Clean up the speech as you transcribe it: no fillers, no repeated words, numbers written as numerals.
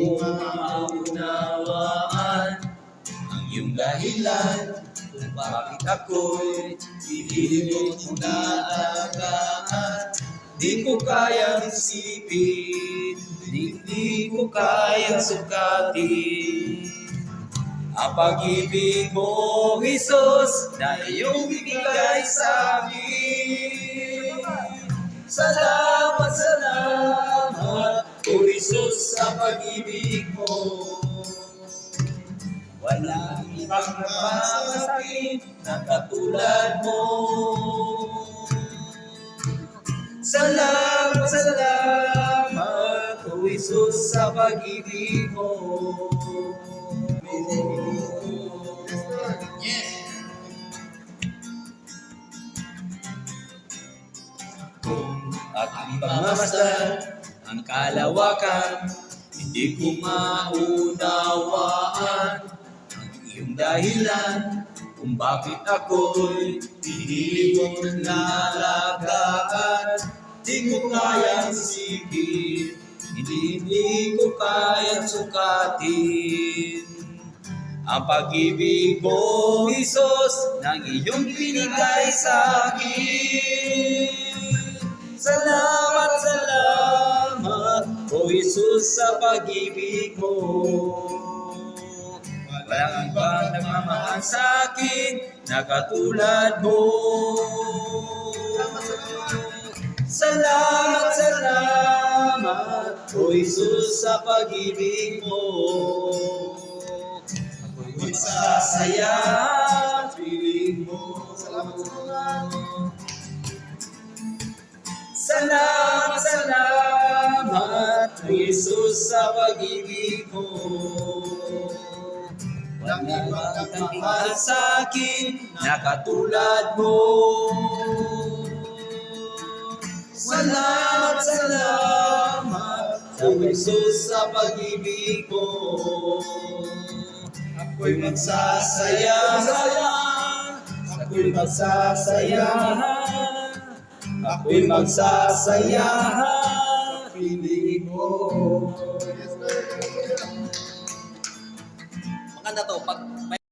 ko maunawaan ang iyong dahilan kung bakit ako'y pilit mo naalagaan. Di ko kayang isipin, di ko kayang sukatin ang pag-ibig mo, Jesus, na iyong binigay sa akin. Salamat, salamat, O Jesus, sa pag-ibig mo. Walang ibang nagmamasakin na katulad mo. Salamat, salamat, O Jesus, sa pag-ibig mo. Kung aking pagmamasdan ang kalawakan, hindi ko maunawaan ang iyong dahilan kung bakit ako'y pinili mong nalagaan. Di ko kayang isipin, hindi ko kayang sukatin ang pag-ibig mo, Jesus, nang iyong binigay sa akin. Salamat, salamat, O Jesus, sa pag-ibig mo. Walang ibang nagmamahal sa akin na katulad mo. Salamat, salamat, O Jesus, sa pag-ibig mo. Ako'y magsasaya sa piling mo. Salamat, salamat, O Jesus, sa pag-ibig mo. Walang ibang nagmamahal sa akin na katulad mo. Salamat, salamat, O Jesus, sa pag-ibig mo. Ako'y magsasaya, ako'y magsasaya, ako'y magsasaya sa piling mo. Maganda to, pag